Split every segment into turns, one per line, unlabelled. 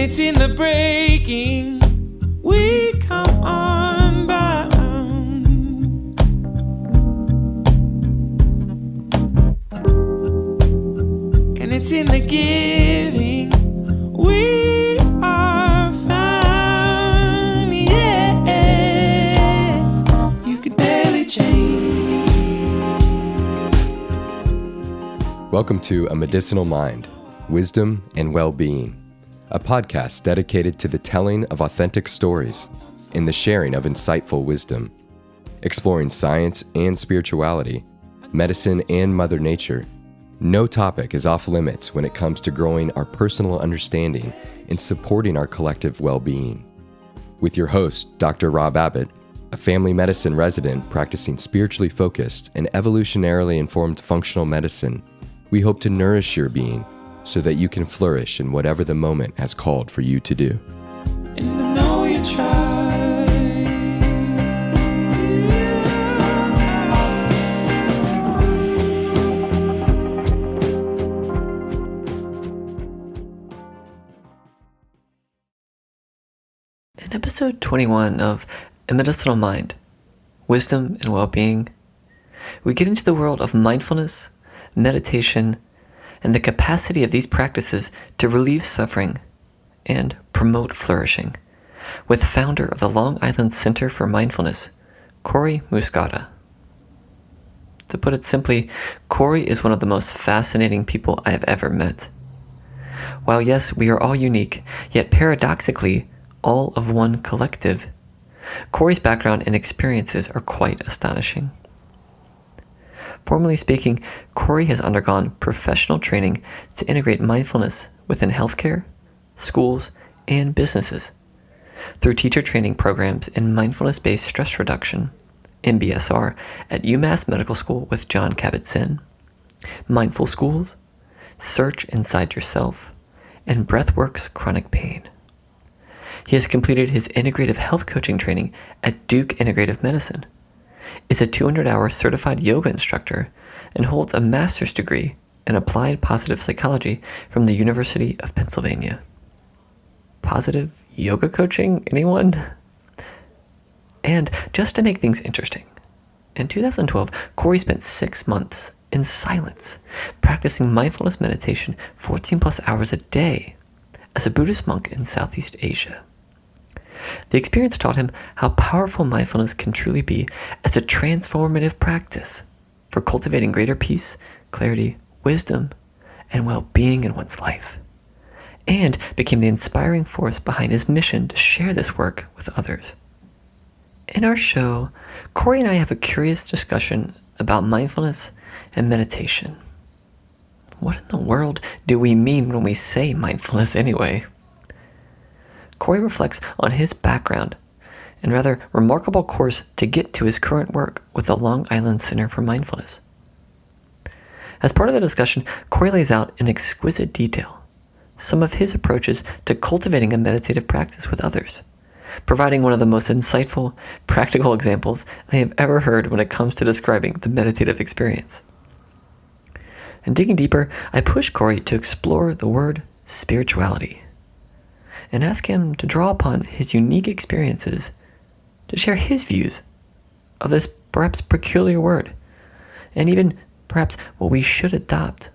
it's in the breaking we come unbound. And it's in the giving we are found. Yeah, you could barely change.
Welcome to A Medicinal Mind, Wisdom and Wellbeing, a podcast dedicated to the telling of authentic stories and the sharing of insightful wisdom, exploring science and spirituality, medicine and Mother Nature. No topic is off limits when it comes to growing our personal understanding and supporting our collective well-being. With your host, Dr. Rob Abbott, a family medicine resident practicing spiritually focused and evolutionarily informed functional medicine, we hope to nourish your being so that you can flourish in whatever the moment has called for you to do.
And I know you tried.
In episode 21 of A Medicinal Mind, Wisdom and Wellbeing, we get into the world of mindfulness, meditation, and the capacity of these practices to relieve suffering and promote flourishing, with founder of the Long Island Center for Mindfulness, Cory Muscara. To put it simply, Cory is one of the most fascinating people I have ever met. While yes, we are all unique, yet paradoxically, all of one collective, Cory's background and experiences are quite astonishing. Formally speaking, Cory has undergone professional training to integrate mindfulness within healthcare, schools, and businesses through teacher training programs in Mindfulness-Based Stress Reduction, MBSR, at UMass Medical School with Jon Kabat-Zinn, Mindful Schools, Search Inside Yourself, and Breathworks Chronic Pain. He has completed his Integrative Health Coaching training at Duke Integrative Medicine, is a 200-hour Certified Yoga Instructor, and holds a master's degree in Applied Positive Psychology from the University of Pennsylvania. Positive yoga coaching, anyone? And just to make things interesting, in 2012, Cory spent 6 months in silence, practicing mindfulness meditation 14 plus hours a day as a Buddhist monk in Southeast Asia. The experience taught him how powerful mindfulness can truly be as a transformative practice for cultivating greater peace, clarity, wisdom, and well-being in one's life, and became the inspiring force behind his mission to share this work with others. In our show, Cory and I have a curious discussion about mindfulness and meditation. What in the world do we mean when we say mindfulness anyway? Cory reflects on his background and rather remarkable course to get to his current work with the Long Island Center for Mindfulness. As part of the discussion, Cory lays out in exquisite detail some of his approaches to cultivating a meditative practice with others, providing one of the most insightful, practical examples I have ever heard when it comes to describing the meditative experience. And digging deeper, I push Cory to explore the word spirituality and ask him to draw upon his unique experiences to share his views of this perhaps peculiar word, and even perhaps what we should adopt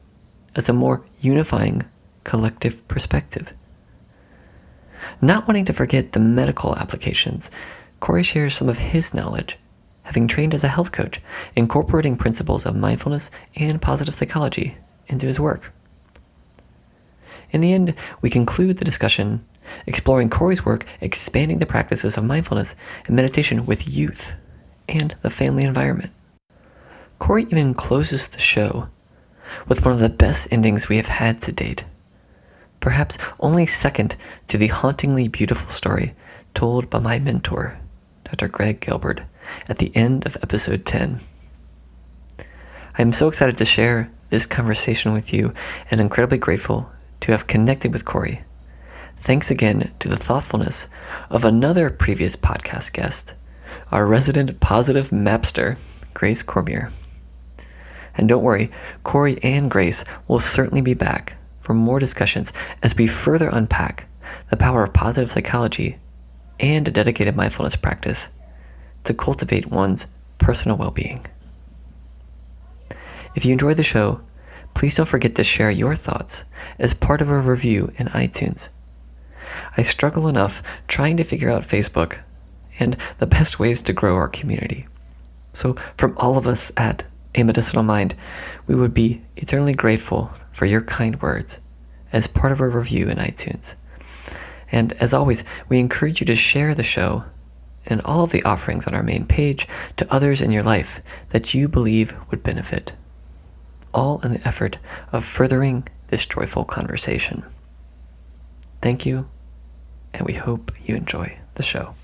as a more unifying collective perspective. Not wanting to forget the medical applications, Cory shares some of his knowledge, having trained as a health coach, incorporating principles of mindfulness and positive psychology into his work. In the end, we conclude the discussion exploring Cory's work expanding the practices of mindfulness and meditation with youth and the family environment. Cory even closes the show with one of the best endings we have had to date, perhaps only second to the hauntingly beautiful story told by my mentor, Dr. Greg Gilbert, at the end of episode 10. I am so excited to share this conversation with you and incredibly grateful to have connected with Cory. Thanks again to the thoughtfulness of another previous podcast guest, our resident positive mapster, Grace Cormier. And don't worry, Cory and Grace will certainly be back for more discussions as we further unpack the power of positive psychology, and a dedicated mindfulness practice to cultivate one's personal well-being. If you enjoy the show, please don't forget to share your thoughts as part of a review in iTunes. I struggle enough trying to figure out Facebook and the best ways to grow our community. So from all of us at A Medicinal Mind, we would be eternally grateful for your kind words as part of a review in iTunes. And as always, we encourage you to share the show and all of the offerings on our main page to others in your life that you believe would benefit, all in the effort of furthering this joyful conversation. Thank you, and we hope you enjoy the show.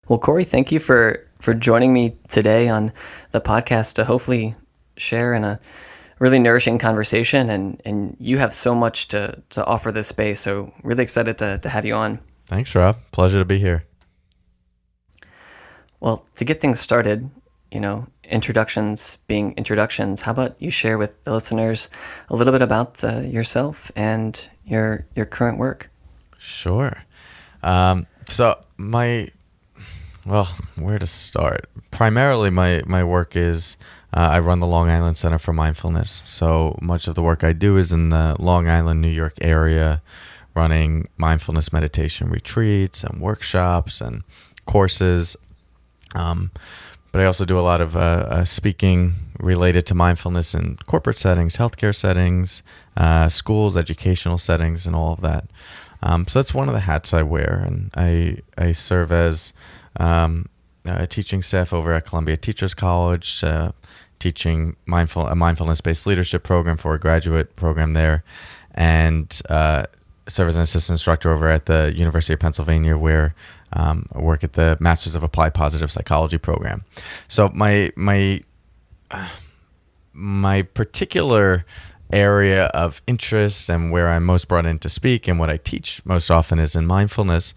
Well, Cory, thank you for joining me today on the podcast to hopefully share in a really nourishing conversation, and you have so much to offer this space, so really excited to have you on.
Thanks, Rob. Pleasure to be here.
Well, to get things started, introductions being introductions, how about you share with the listeners a little bit about yourself and your current work?
Sure. Where to start? Primarily, my work is I run the Long Island Center for Mindfulness. So much of the work I do is in the Long Island, New York area, running mindfulness meditation retreats and workshops and courses. But I also do a lot of speaking related to mindfulness in corporate settings, healthcare settings, schools, educational settings, and all of that. So that's one of the hats I wear, and I serve as teaching staff over at Columbia Teachers College, teaching a mindfulness-based leadership program for a graduate program there, and serve as an assistant instructor over at the University of Pennsylvania, where I work at the Masters of Applied Positive Psychology program. So my particular area of interest and where I'm most brought in to speak and what I teach most often is in mindfulness.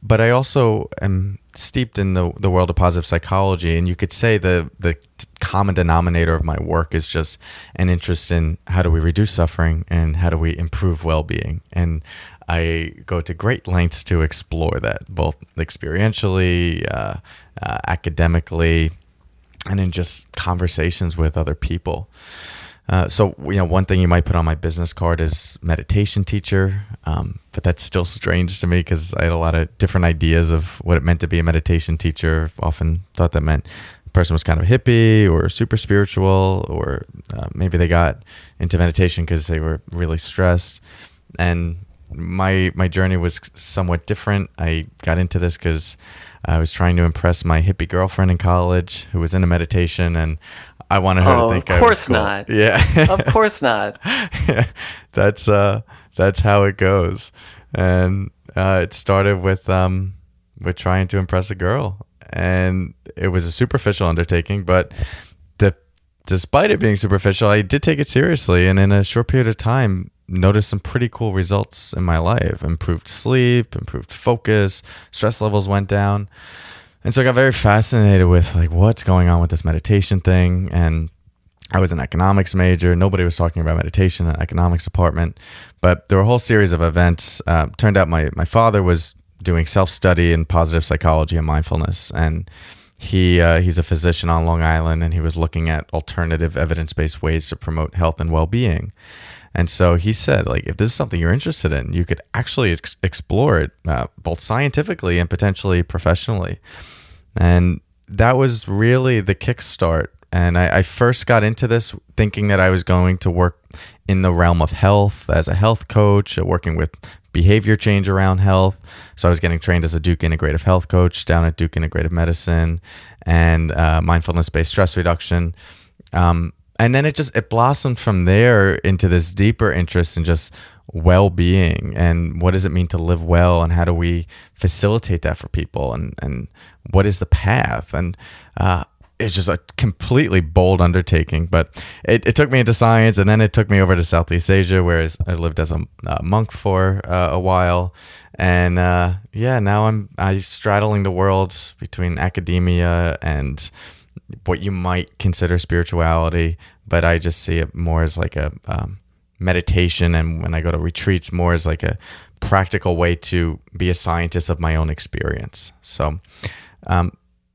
But I also am steeped in the world of positive psychology, and you could say the common denominator of my work is just an interest in how do we reduce suffering and how do we improve well-being. And I go to great lengths to explore that, both experientially, academically, and in just conversations with other people. So one thing you might put on my business card is meditation teacher, but that's still strange to me because I had a lot of different ideas of what it meant to be a meditation teacher. Often thought that meant the person was kind of a hippie or super spiritual, or maybe they got into meditation because they were really stressed. And my journey was somewhat different. I got into this because I was trying to impress my hippie girlfriend in college who was into meditation, and I wanted her to think I was cool. Of course not. Yeah.
Of course not.
Yeah. That's how it goes. And it started with trying to impress a girl. And it was a superficial undertaking, but despite it being superficial, I did take it seriously. And in a short period of time, noticed some pretty cool results in my life. Improved sleep, improved focus, stress levels went down. And so I got very fascinated with what's going on with this meditation thing. And I was an economics major. Nobody was talking about meditation in the economics department. But there were a whole series of events. Turned out my father was doing self-study in positive psychology and mindfulness. And he's a physician on Long Island, and he was looking at alternative evidence-based ways to promote health and well-being. And so he said, if this is something you're interested in, you could actually explore it both scientifically and potentially professionally. And that was really the kickstart. And I first got into this thinking that I was going to work in the realm of health as a health coach, working with behavior change around health. So I was getting trained as a Duke Integrative Health Coach down at Duke Integrative Medicine, and Mindfulness-Based Stress Reduction. And then it blossomed from there into this deeper interest in just well-being and what does it mean to live well, and how do we facilitate that for people, and what is the path. And it's just a completely bold undertaking, but it took me into science, and then it took me over to Southeast Asia, where I lived as a monk for a while. And now I'm straddling the world between academia and what you might consider spirituality, but I just see it more as meditation, and when I go to retreats, more as like a practical way to be a scientist of my own experience. So,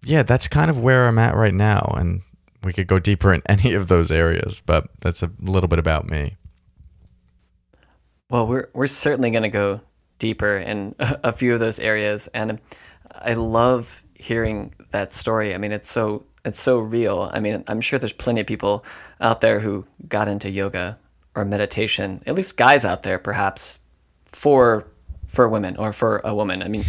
yeah, that's kind of where I'm at right now. And we could go deeper in any of those areas, but that's a little bit about me.
Well, we're certainly going to go deeper in a few of those areas, and I love hearing that story. I mean, it's so real. I mean, I'm sure there's plenty of people out there who got into yoga or meditation, at least guys out there, perhaps for women or for a woman. I mean,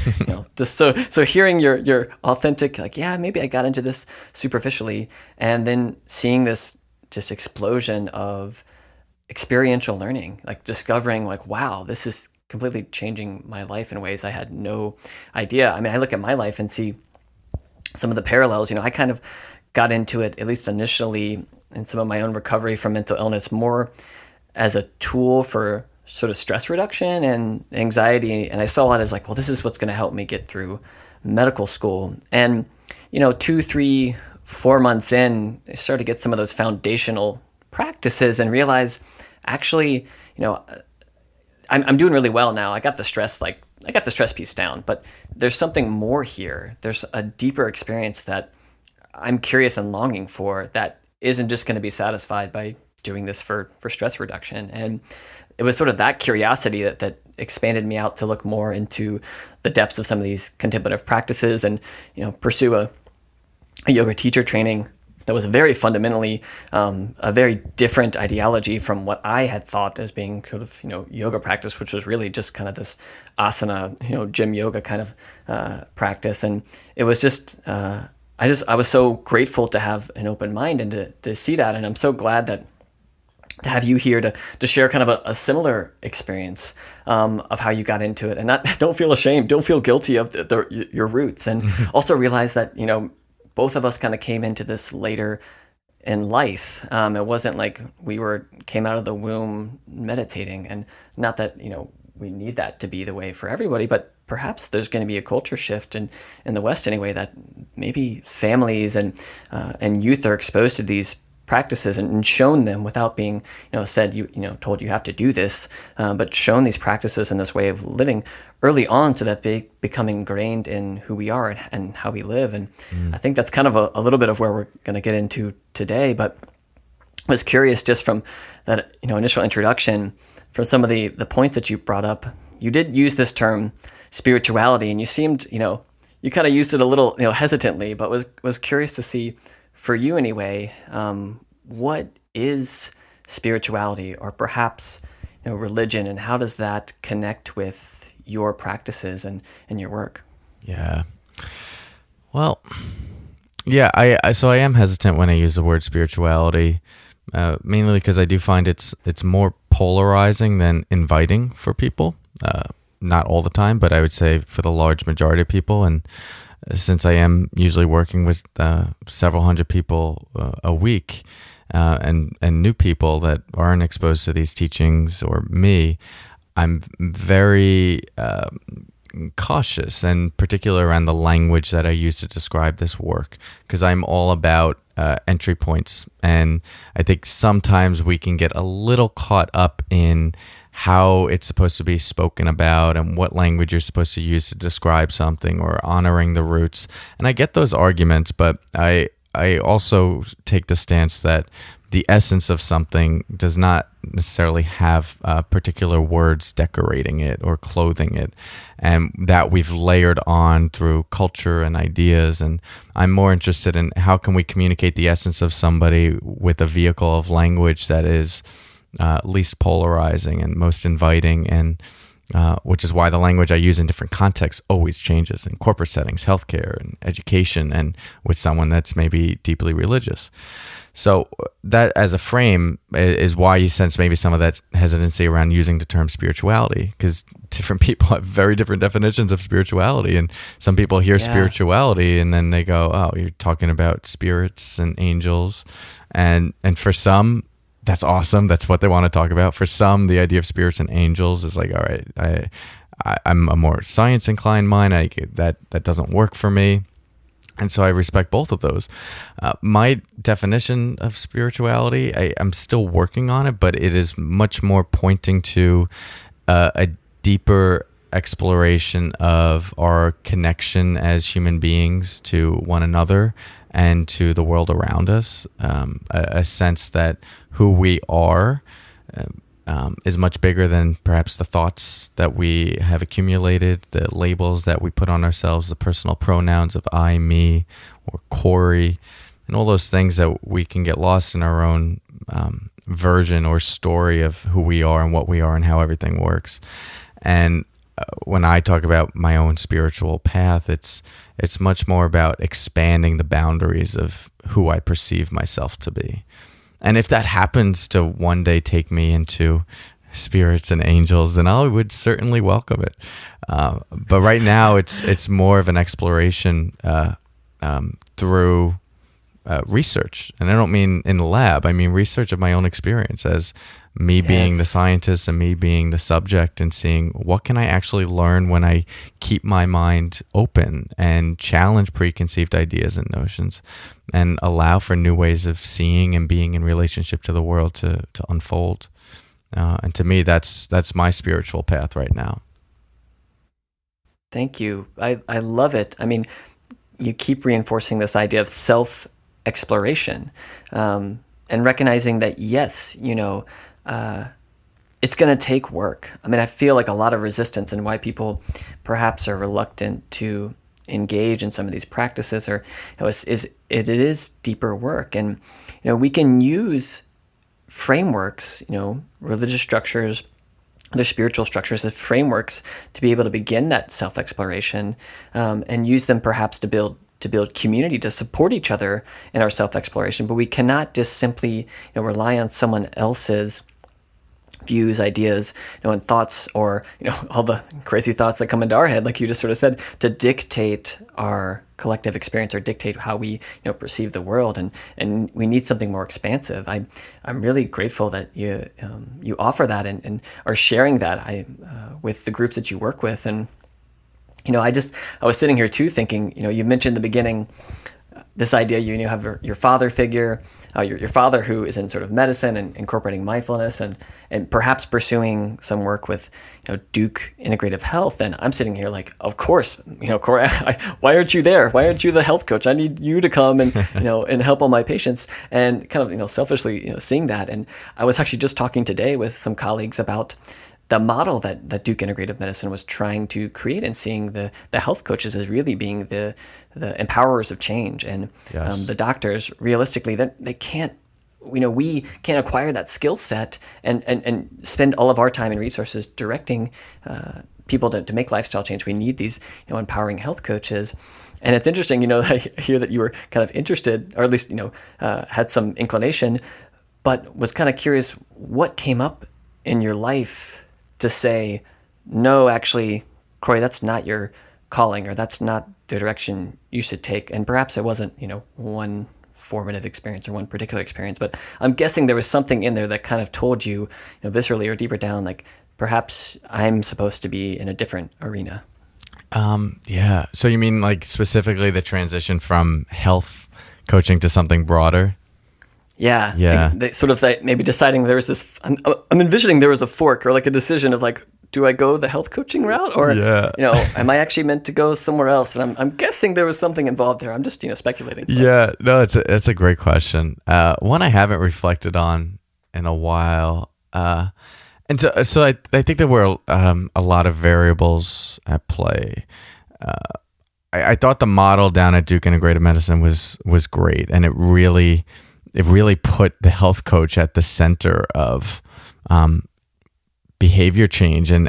just so hearing your authentic, like, yeah, maybe I got into this superficially, and then seeing this just explosion of experiential learning, like discovering like, wow, this is completely changing my life in ways I had no idea. I mean, I look at my life and see some of the parallels. I kind of got into it, at least initially, in some of my own recovery from mental illness, more as a tool for sort of stress reduction and anxiety. And I saw it as like, well, this is what's going to help me get through medical school. And, 2, 3, 4 months in, I started to get some of those foundational practices and realize, actually, I'm doing really well now. I got the stress piece down, but there's something more here. There's a deeper experience that I'm curious and longing for that isn't just going to be satisfied by doing this for stress reduction. And it was sort of that curiosity that expanded me out to look more into the depths of some of these contemplative practices and, pursue a yoga teacher training that was very fundamentally a very different ideology from what I had thought as being sort of, yoga practice, which was really just kind of this asana, gym yoga kind of practice. And it was just, I was so grateful to have an open mind and to see that. And I'm so glad that to have you here to share kind of a similar experience of how you got into it, and don't feel ashamed, don't feel guilty of your roots, and also realize that both of us kind of came into this later in life. It wasn't like we came out of the womb meditating, and not that we need that to be the way for everybody, but perhaps there's going to be a culture shift in the West anyway, that maybe families and youth are exposed to these practices and shown them without being, said, told you have to do this, but shown these practices and this way of living early on so that they become ingrained in who we are and how we live. And I think that's kind of a little bit of where we're going to get into today. But I was curious just from that, initial introduction, from some of the points that you brought up. You did use this term spirituality, and you seemed, you kind of used it a little, hesitantly, but was curious to see, for you anyway, what is spirituality, or perhaps religion, and how does that connect with your practices and your work?
Yeah. Well, yeah, I am hesitant when I use the word spirituality, mainly because I do find it's more polarizing than inviting for people. Not all the time, but I would say for the large majority of people. And since I am usually working with several hundred people a week, and new people that aren't exposed to these teachings or me, I'm very cautious, and particular around the language that I use to describe this work, because I'm all about entry points. And I think sometimes we can get a little caught up in how it's supposed to be spoken about and what language you're supposed to use to describe something, or honoring the roots. And I get those arguments, but I also take the stance that the essence of something does not necessarily have particular words decorating it or clothing it, and that we've layered on through culture and ideas. And I'm more interested in how can we communicate the essence of somebody with a vehicle of language that is least polarizing and most inviting, and which is why the language I use in different contexts always changes, in corporate settings, healthcare, and education, and with someone that's maybe deeply religious. So that as a frame is why you sense maybe some of that hesitancy around using the term spirituality, because different people have very different definitions of spirituality. And some people hear spirituality and then they go, oh, you're talking about spirits and angels. And for some, that's awesome. That's what they want to talk about. For some, the idea of spirits and angels is like, all right, I'm a more science inclined mind. That doesn't work for me. And so I respect both of those. My definition of spirituality, I'm still working on it, but it is much more pointing to a deeper exploration of our connection as human beings to one another and to the world around us. A sense that who we are is much bigger than perhaps the thoughts that we have accumulated, the labels that we put on ourselves, the personal pronouns of I, me, or Cory, and all those things that we can get lost in our own version or story of who we are and what we are and how everything works. And when I talk about my own spiritual path, it's much more about expanding the boundaries of who I perceive myself to be. And if that happens to one day take me into spirits and angels, then I would certainly welcome it. But right now, it's more of an exploration through research. And I don't mean in the lab. I mean research of my own experience as me being the scientist and me being the subject, and seeing what can I actually learn when I keep my mind open and challenge preconceived ideas and notions and allow for new ways of seeing and being in relationship to the world to unfold. And to me, that's my spiritual path right now.
Thank you. I love it. I mean, you keep reinforcing this idea of self-exploration, and recognizing that, yes, it's going to take work. I mean, I feel like a lot of resistance, and why people perhaps are reluctant to engage in some of these practices, or it is deeper work. And we can use frameworks, religious structures, other spiritual structures as frameworks to be able to begin that self-exploration, and use them perhaps to build community, to support each other in our self-exploration. But we cannot just simply rely on someone else's views, ideas, and thoughts, or all the crazy thoughts that come into our head, like you just sort of said, to dictate our collective experience or dictate how we perceive the world. And we need something more expansive. I'm really grateful that you offer that and are sharing that with the groups that you work with. And I was sitting here too thinking, you mentioned in the beginning this idea, you have your father figure, your father who is in sort of medicine and incorporating mindfulness and perhaps pursuing some work with Duke Integrative Health. And I'm sitting here like, of course, Cory, why aren't you there? Why aren't you the health coach? I need you to come and and help all my patients. And kind of selfishly seeing that. And I was actually just talking today with some colleagues about the model that Duke Integrative Medicine was trying to create, and seeing the health coaches as really being the empowerers of change. And the doctors, realistically, they can't, we can't acquire that skill set and spend all of our time and resources directing people to make lifestyle change. We need these empowering health coaches. And it's interesting, I hear that you were kind of interested, or at least had some inclination, but was kind of curious what came up in your life to say, no, actually, Cory, that's not your calling, or that's not the direction you should take. And perhaps it wasn't, one formative experience or one particular experience, but I'm guessing there was something in there that kind of told you, viscerally or deeper down, like perhaps I'm supposed to be in a different arena.
Yeah. So you mean like specifically the transition from health coaching to something broader?
Yeah. They sort of maybe deciding there was this, I'm envisioning there was a fork or like a decision of like, do I go the health coaching route, or, am I actually meant to go somewhere else? And I'm guessing there was something involved there. I'm just, speculating. But.
Yeah, no, it's a great question. One I haven't reflected on in a while. And so I think there were a lot of variables at play. I thought the model down at Duke Integrative Medicine was great, and it really put the health coach at the center of behavior change and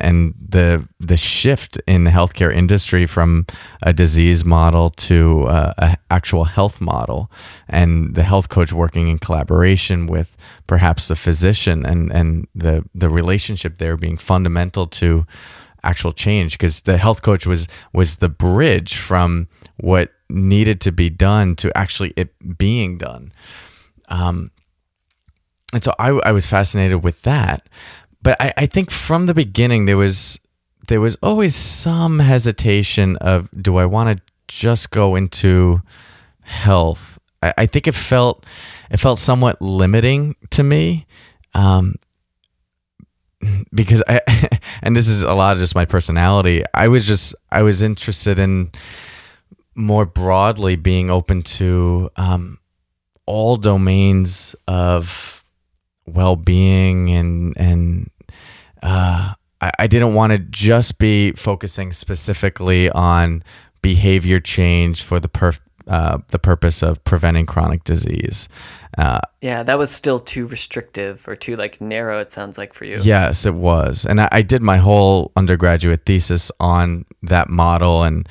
the shift in the healthcare industry from a disease model to an actual health model, and the health coach working in collaboration with perhaps the physician, and the relationship there being fundamental to actual change, because the health coach was the bridge from what needed to be done to actually it being done. And so I was fascinated with that. But I think from the beginning there was always some hesitation of, do I want to just go into health, I think it felt somewhat limiting to me, because and this is a lot of just my personality. I was interested in more broadly being open to all domains of well-being, and I didn't want to just be focusing specifically on behavior change for the purpose of preventing chronic disease.
Yeah, that was still too restrictive or too like narrow, it sounds like, for you.
Yes, it was. And I did my whole undergraduate thesis on that model, and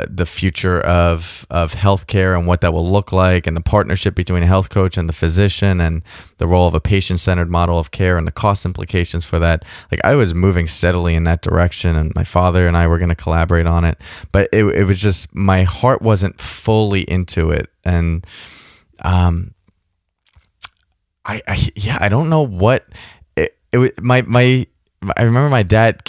the future of healthcare and what that will look like, and the partnership between a health coach and the physician, and the role of a patient-centered model of care and the cost implications for that. Like, I was moving steadily in that direction, and my father and I were going to collaborate on it. But it was just, my heart wasn't fully into it. And I don't know what it was. I remember my dad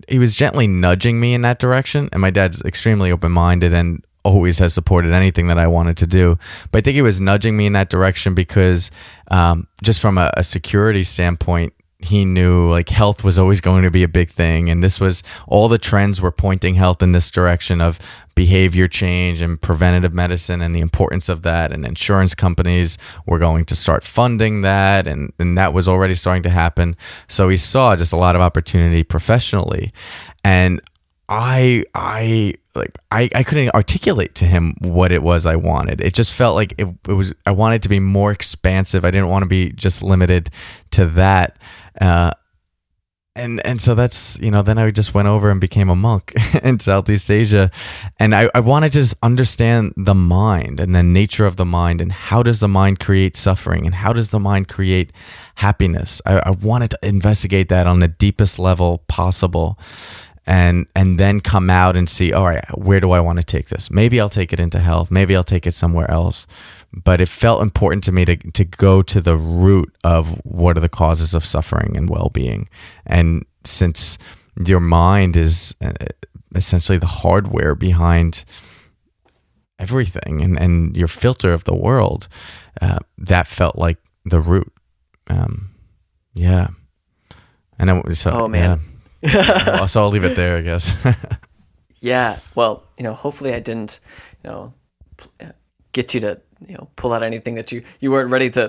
he was gently nudging me in that direction, and my dad's extremely open-minded and always has supported anything that I wanted to do. But I think he was nudging me in that direction because just from a security standpoint, he knew like health was always going to be a big thing, and this was, all the trends were pointing health in this direction of behavior change and preventative medicine and the importance of that, and insurance companies were going to start funding that, and that was already starting to happen. So he saw just a lot of opportunity professionally, and I couldn't articulate to him what it was I wanted. It just felt like it was, I wanted to be more expansive. I didn't want to be just limited to that. And so that's, then I just went over and became a monk in Southeast Asia. And I wanted to just understand the mind and the nature of the mind, and how does the mind create suffering, and how does the mind create happiness. I wanted to investigate that on the deepest level possible. And then come out and see, all right, where do I want to take this? Maybe I'll take it into health. Maybe I'll take it somewhere else. But it felt important to me to go to the root of what are the causes of suffering and well-being. And since your mind is essentially the hardware behind everything, and your filter of the world, that felt like the root. Yeah. And then, so,
oh, man.
Yeah. So I'll leave it there, I guess.
Yeah. Well, hopefully I didn't, get you to, pull out anything that you weren't ready to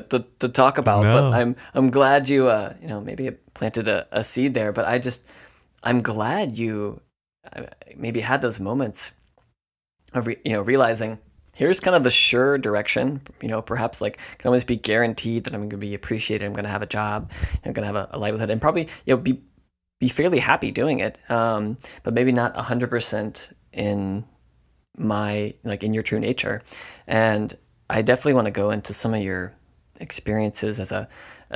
talk about.
No.
But I'm glad you, maybe it planted a seed there. But I'm glad you maybe had those moments of realizing here's kind of the sure direction. Perhaps like can always be guaranteed that I'm going to be appreciated. I'm going to have a job. I'm going to have a livelihood, and probably be fairly happy doing it, but maybe not 100% in in your true nature. And I definitely want to go into some of your experiences as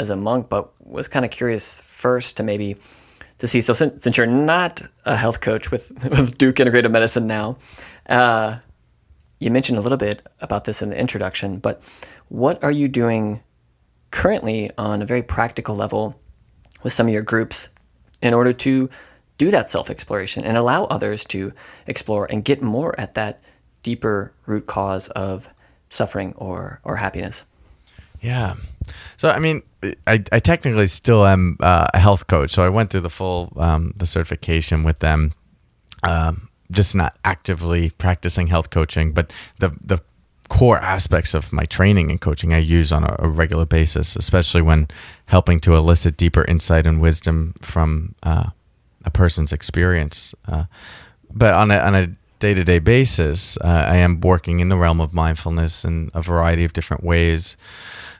a monk, but was kind of curious first to see. So since you're not a health coach with Duke Integrative Medicine now, you mentioned a little bit about this in the introduction, but what are you doing currently on a very practical level with some of your groups in order to do that self-exploration and allow others to explore and get more at that deeper root cause of suffering or happiness?
Yeah. So, I mean, I technically still am a health coach. So I went through the full, the certification with them, just not actively practicing health coaching, but the core aspects of my training and coaching I use on a regular basis, especially when helping to elicit deeper insight and wisdom from a person's experience. But on a day-to-day basis, I am working in the realm of mindfulness in a variety of different ways.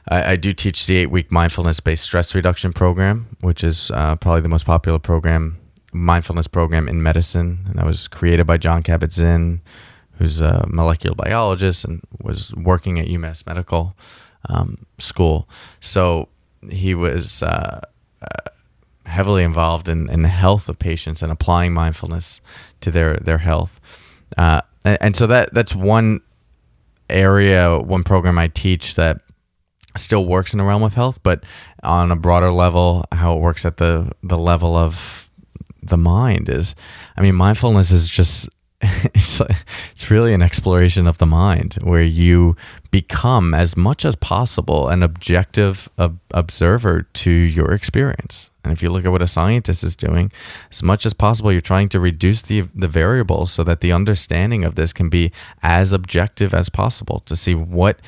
I do teach the 8-week Mindfulness-Based Stress Reduction program, which is probably the most popular mindfulness program in medicine. And that was created by Jon Kabat-Zinn, who's a molecular biologist and was working at UMass Medical School. So he was heavily involved in the health of patients and applying mindfulness to their health. And so that's one area, one program I teach that still works in the realm of health, but on a broader level, how it works at the level of the mind is, I mean, mindfulness is just, it's really an exploration of the mind where you become, as much as possible, an objective observer to your experience. And if you look at what a scientist is doing, as much as possible, you're trying to reduce the variables so that the understanding of this can be as objective as possible, to see what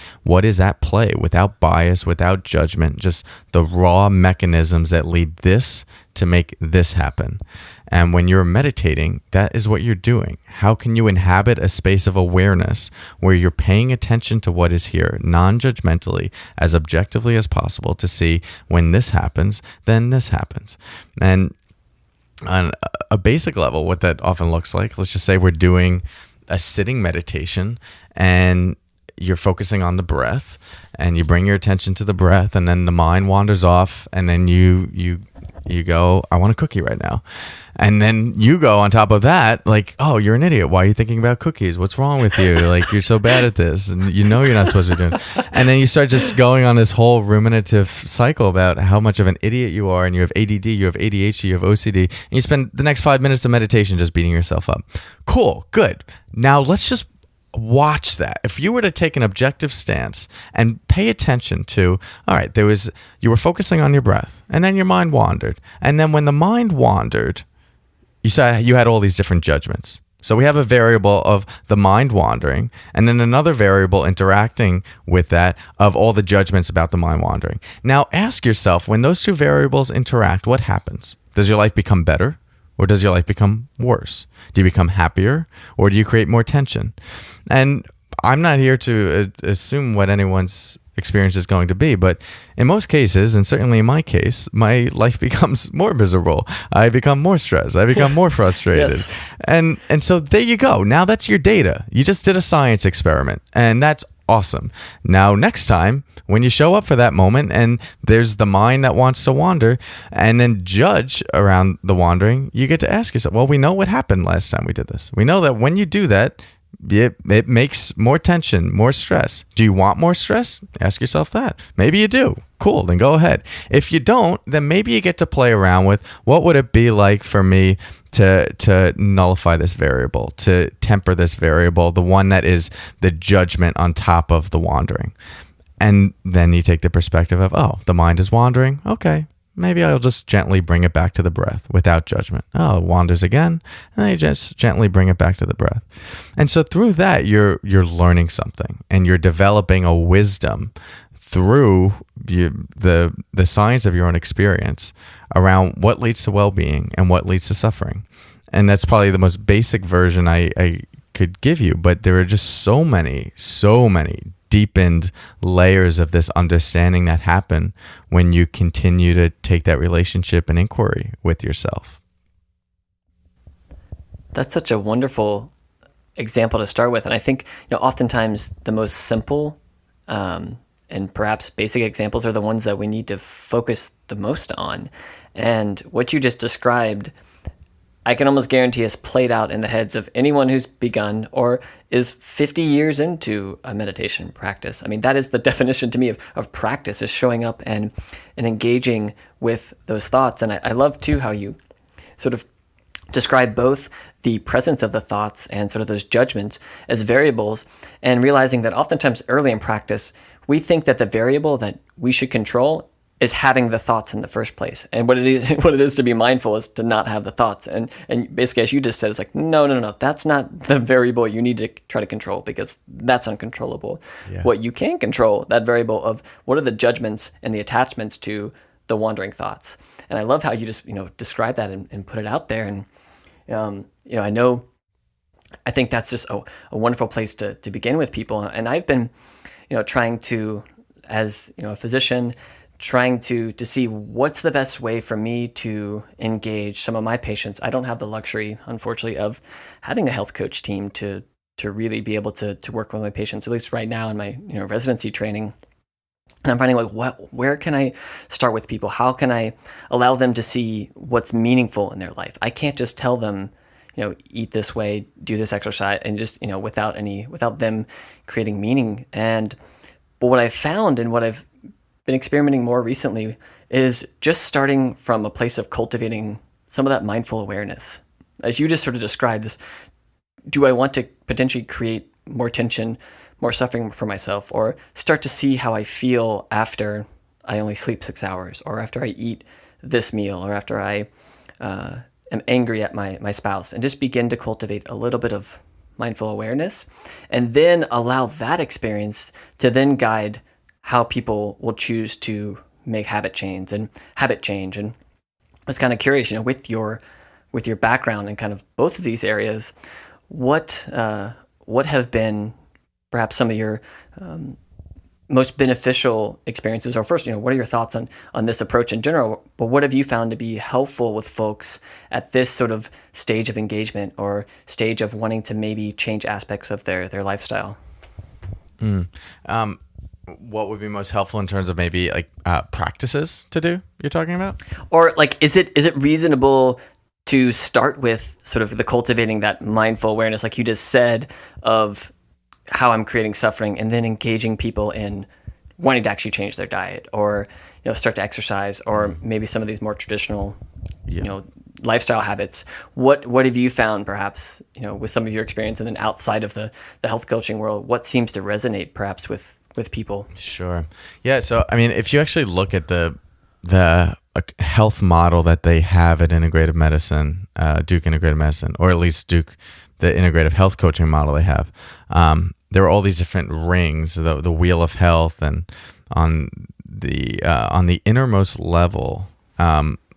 is at play without bias, without judgment, just the raw mechanisms that lead this to make this happen. And when you're meditating, that is what you're doing. How can you inhabit a space of awareness where you're paying attention to what is here, non-judgmentally, as objectively as possible, to see when this happens, then this happens. And on a basic level, what that often looks like, let's just say we're doing a sitting meditation and you're focusing on the breath, and you bring your attention to the breath, and then the mind wanders off, and then you go, I want a cookie right now. And then you go on top of that, like, oh, you're an idiot. Why are you thinking about cookies? What's wrong with you? Like, you're so bad at this, and you know you're not supposed to be doing it. And then you start just going on this whole ruminative cycle about how much of an idiot you are, and you have ADD, you have ADHD, you have OCD, and you spend the next 5 minutes of meditation just beating yourself up. Cool, good. Now let's just watch that. If you were to take an objective stance and pay attention to, all right, you were focusing on your breath, and then your mind wandered. And then when the mind wandered, you said you had all these different judgments. So we have a variable of the mind wandering, and then another variable interacting with that of all the judgments about the mind wandering. Now ask yourself, when those two variables interact, what happens? Does your life become better? Or does your life become worse? Do you become happier, or do you create more tension? And I'm not here to assume what anyone's experience is going to be, but in most cases, and certainly in my case, my life becomes more miserable. I become more stressed. I become more frustrated.
Yes.
And so there you go. Now that's your data. You just did a science experiment, and that's awesome. Now, next time, when you show up for that moment and there's the mind that wants to wander and then judge around the wandering, you get to ask yourself, well, we know what happened last time we did this. We know that when you do that, it makes more tension, more stress. Do you want more stress? Ask yourself that. Maybe you do. Cool, then go ahead. If you don't, then maybe you get to play around with, what would it be like for me to nullify this variable, to temper this variable, the one that is the judgment on top of the wandering. And then you take the perspective of, oh, the mind is wandering. Okay, maybe I'll just gently bring it back to the breath without judgment. Oh, it wanders again, and then you just gently bring it back to the breath. And so through that, you're learning something, and you're developing a wisdom through the science of your own experience around what leads to well-being and what leads to suffering. And that's probably the most basic version I could give you, but there are just so many deepened layers of this understanding that happen when you continue to take that relationship and inquiry with yourself.
That's such a wonderful example to start with. And I think, oftentimes the most simple and perhaps basic examples are the ones that we need to focus the most on. And what you just described, I can almost guarantee has played out in the heads of anyone who's begun or is 50 years into a meditation practice. I mean, that is the definition to me of practice, is showing up and engaging with those thoughts. And I love too how you sort of describe both the presence of the thoughts and sort of those judgments as variables, and realizing that oftentimes early in practice, we think that the variable that we should control is having the thoughts in the first place. And what it is to be mindful is to not have the thoughts. And basically, as you just said, it's like, no, that's not the variable you need to try to control, because that's uncontrollable. Yeah. What you can control, that variable of what are the judgments and the attachments to the wandering thoughts. And I love how you just, describe that and put it out there. And, I think that's just a wonderful place to begin with people. And I've been, trying to, as, a physician, trying to see what's the best way for me to engage some of my patients. I don't have the luxury, unfortunately, of having a health coach team to really be able to work with my patients, at least right now in my residency training. And I'm finding where can I start with people? How can I allow them to see what's meaningful in their life? I can't just tell them, eat this way, do this exercise, and just, without them creating meaning. But what I've found and what I've been experimenting more recently is just starting from a place of cultivating some of that mindful awareness. As you just sort of described, this do I want to potentially create more tension, more suffering for myself, or start to see how I feel after I only sleep 6 hours, or after I eat this meal, or after I am angry at my spouse, and just begin to cultivate a little bit of mindful awareness, and then allow that experience to then guide how people will choose to make habit change. And I was kind of curious, with your background in kind of both of these areas, what have been perhaps some of your most beneficial experiences? Or first, what are your thoughts on this approach in general? But what have you found to be helpful with folks at this sort of stage of engagement or stage of wanting to maybe change aspects of their lifestyle?
What would be most helpful in terms of maybe like practices to do? You're talking about,
or like, is it reasonable to start with sort of the cultivating that mindful awareness, like you just said, of how I'm creating suffering, and then engaging people in wanting to actually change their diet, or start to exercise, or maybe some of these more traditional lifestyle habits? What have you found, perhaps with some of your experience, and then outside of the health coaching world, what seems to resonate perhaps with people?
Sure. Yeah. So I mean, if you actually look at the health model that they have at Integrative Medicine, Duke Integrative Medicine, or at least Duke, the Integrative Health Coaching model they have, there are all these different rings, the wheel of health, and on the innermost level,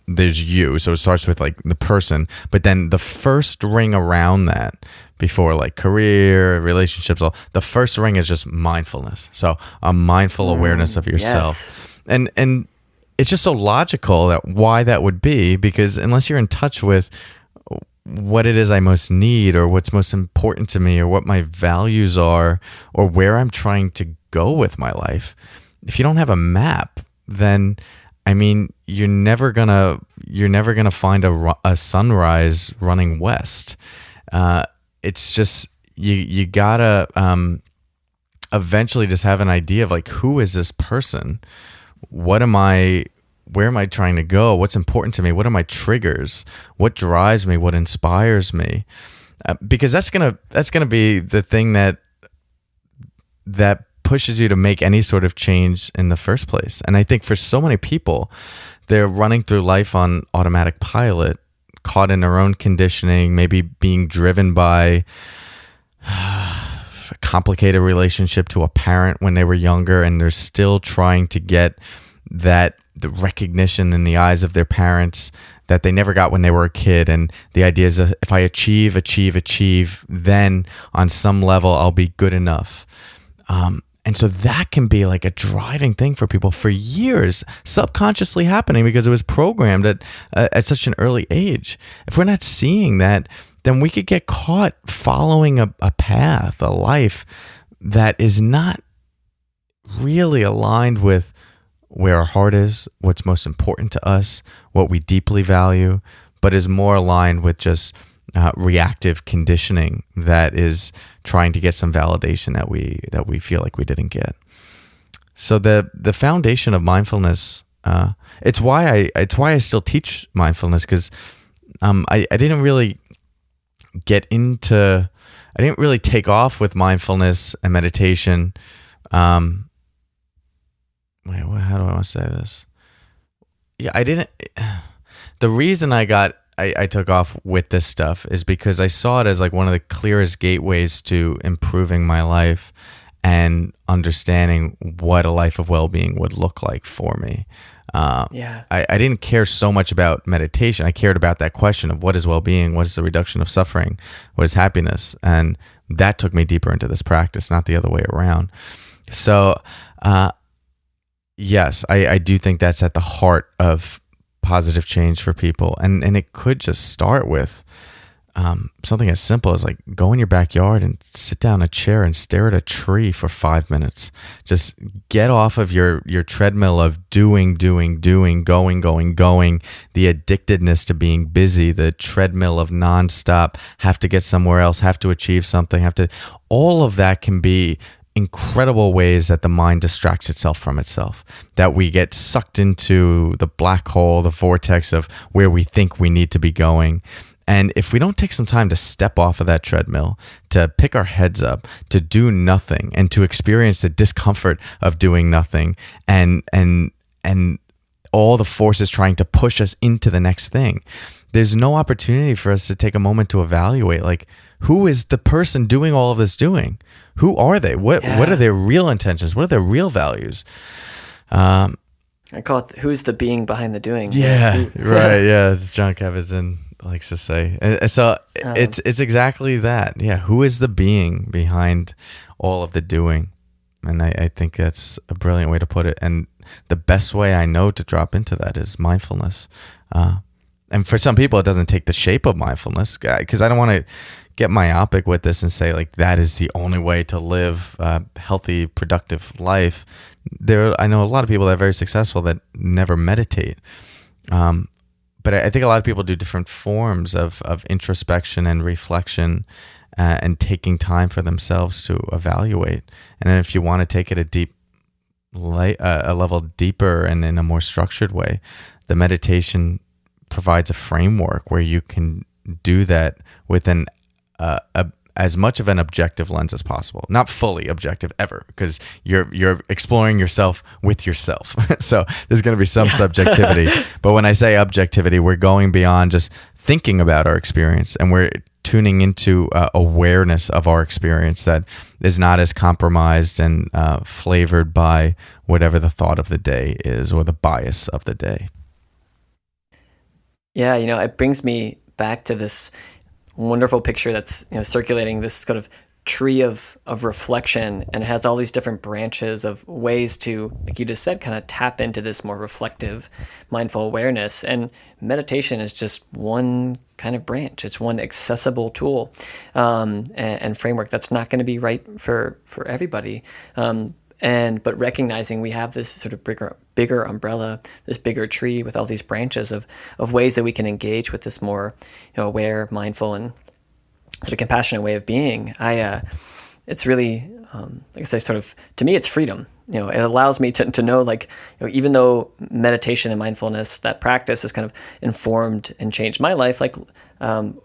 there's you. So it starts with like the person, but then the first ring around that, before like career, relationships, the first ring is just mindfulness. So a mindful awareness of yourself. Yes. And it's just so logical that why that would be, because unless you're in touch with what it is I most need, or what's most important to me, or what my values are, or where I'm trying to go with my life, if you don't have a map, then I mean, you're never gonna find a sunrise running west. It's just you gotta eventually just have an idea of like, who is this person? Where am I trying to go? What's important to me? What are my triggers? What drives me? What inspires me? Because that's gonna be the thing that pushes you to make any sort of change in the first place. And I think for so many people, they're running through life on automatic pilot, caught in their own conditioning, maybe being driven by a complicated relationship to a parent when they were younger, and they're still trying to get the recognition in the eyes of their parents that they never got when they were a kid. And the idea is, if I achieve, then on some level I'll be good enough. And so that can be like a driving thing for people for years, subconsciously happening because it was programmed at such an early age. If we're not seeing that, then we could get caught following a path, a life that is not really aligned with where our heart is, what's most important to us, what we deeply value, but is more aligned with just reactive conditioning that is trying to get some validation that we feel like we didn't get. So the foundation of mindfulness, it's why I still teach mindfulness, because I didn't really take off with mindfulness and meditation. How do I want to say this? Yeah, I didn't. The reason I took off with this stuff is because I saw it as like one of the clearest gateways to improving my life and understanding what a life of well-being would look like for me. I didn't care so much about meditation. I cared about that question of what is well-being, what is the reduction of suffering, what is happiness, and that took me deeper into this practice, not the other way around. So, yes, I do think that's at the heart of positive change for people, and it could just start with something as simple as like go in your backyard and sit down in a chair and stare at a tree for 5 minutes. Just get off of your treadmill of doing, going, the addictedness to being busy, the treadmill of nonstop, have to get somewhere else, have to achieve something, all of that can be incredible ways that the mind distracts itself from itself, that we get sucked into the black hole, the vortex of where we think we need to be going. And if we don't take some time to step off of that treadmill, to pick our heads up, to do nothing, and to experience the discomfort of doing nothing, and all the forces trying to push us into the next thing, there's no opportunity for us to take a moment to evaluate, like, who is the person doing all of this doing? Who are they? What are their real intentions? What are their real values?
I call it, who's the being behind the doing?
Yeah, right. Yeah, it's Jon Kabat-Zinn likes to say. And so it's exactly that. Yeah, who is the being behind all of the doing? And I think that's a brilliant way to put it. And the best way I know to drop into that is mindfulness. And for some people, it doesn't take the shape of mindfulness, because I don't want to get myopic with this and say, like, that is the only way to live a healthy, productive life. I know a lot of people that are very successful that never meditate. But I think a lot of people do different forms of introspection and reflection, and taking time for themselves to evaluate. And then if you want to take it a level deeper and in a more structured way, the meditation provides a framework where you can do that with as much of an objective lens as possible. Not fully objective ever, because you're exploring yourself with yourself. So there's going to be some subjectivity. But when I say objectivity, we're going beyond just thinking about our experience, and we're tuning into awareness of our experience that is not as compromised and flavored by whatever the thought of the day is or the bias of the day.
Yeah, it brings me back to this wonderful picture that's circulating, this kind of tree of reflection, and it has all these different branches of ways to, like you just said, kind of tap into this more reflective, mindful awareness. And meditation is just one kind of branch. It's one accessible tool and framework that's not going to be right for everybody. But recognizing we have this sort of bigger umbrella, this bigger tree with all these branches of ways that we can engage with this more aware, mindful, and sort of compassionate way of being. It's really, like I say, sort of, to me, it's freedom. It allows me to know, like, even though meditation and mindfulness, that practice has kind of informed and changed my life, like,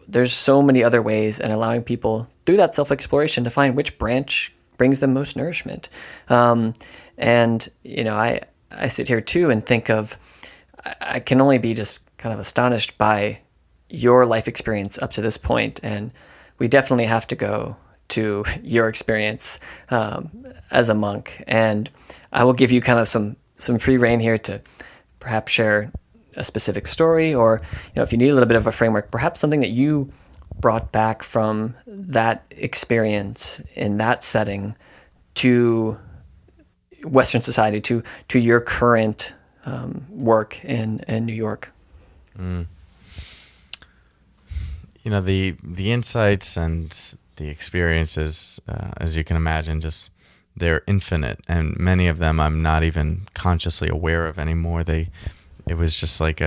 there's so many other ways, and allowing people through that self-exploration to find which branch brings them most nourishment. I sit here too and think of, I can only be just kind of astonished by your life experience up to this point. And we definitely have to go to your experience as a monk. And I will give you kind of some free rein here to perhaps share a specific story, or, if you need a little bit of a framework, perhaps something that you brought back from that experience in that setting to Western society, to your current work in New York.
The insights and the experiences, as you can imagine, just they're infinite, and many of them I'm not even consciously aware of anymore. It was just like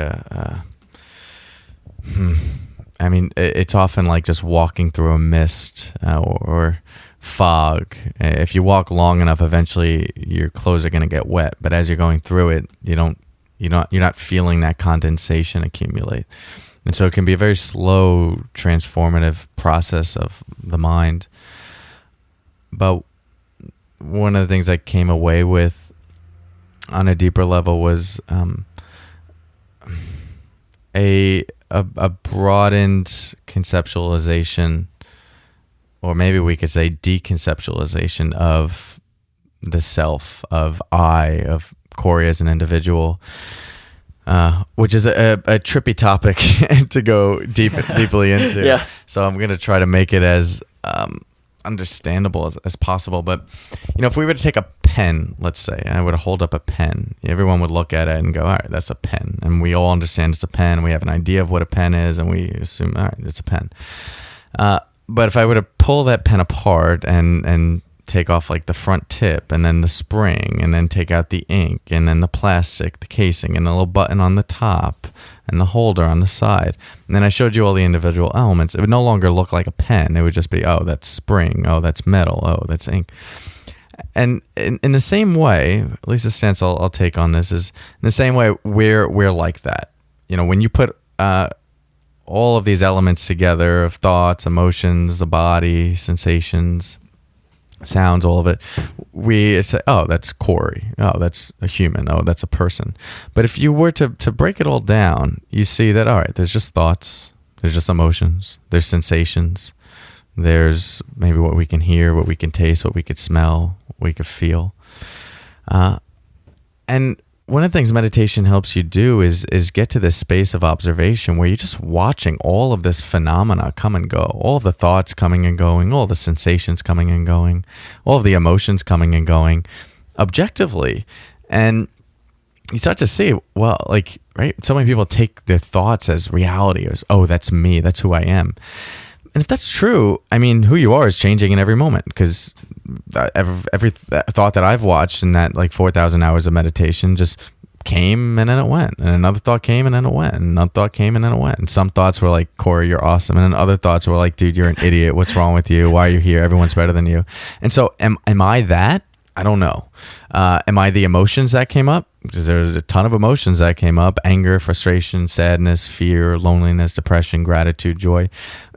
it's often like just walking through a mist or fog. If you walk long enough, eventually your clothes are going to get wet. But as you're going through it, you're not feeling that condensation accumulate. And so it can be a very slow, transformative process of the mind. But one of the things I came away with on a deeper level was a broadened conceptualization, or maybe we could say deconceptualization of the self, of Cory as an individual, which is a trippy topic to go deeply into.
Yeah.
So I'm going to try to make it as understandable as possible. But, if we were to take a pen, let's say, I would hold up a pen, everyone would look at it and go, all right, that's a pen. And we all understand it's a pen. We have an idea of what a pen is, and we assume, all right, it's a pen. But if I were to pull that pen apart and take off like the front tip and then the spring, and then take out the ink and then the plastic, the casing, and the little button on the top and the holder on the side, and then I showed you all the individual elements, it would no longer look like a pen. It would just be, oh, that's spring, oh, that's metal, oh, that's ink. And in the same way, at least the stance I'll take on this is in the same way we're like that. When you put all of these elements together of thoughts, emotions, the body, sensations, sounds, all of it, we say, oh, that's Cory. Oh, that's a human. Oh, that's a person. But if you were to break it all down, you see that, all right, there's just thoughts, there's just emotions, there's sensations, there's maybe what we can hear, what we can taste, what we could smell, what we could feel. And one of the things meditation helps you do is get to this space of observation where you're just watching all of this phenomena come and go, all of the thoughts coming and going, all the sensations coming and going, all of the emotions coming and going objectively. And you start to see, well, like, right, so many people take their thoughts as reality, as, oh, that's me, that's who I am. And if that's true, I mean, who you are is changing in every moment, because every thought that I've watched in that like 4,000 hours of meditation just came and then it went. And another thought came and then it went. And another thought came and then it went. And some thoughts were like, Cory, you're awesome. And then other thoughts were like, dude, you're an idiot. What's wrong with you? Why are you here? Everyone's better than you. And so am I that? I don't know. Am I the emotions that came up? Because there's a ton of emotions that came up: anger, frustration, sadness, fear, loneliness, depression, gratitude, joy.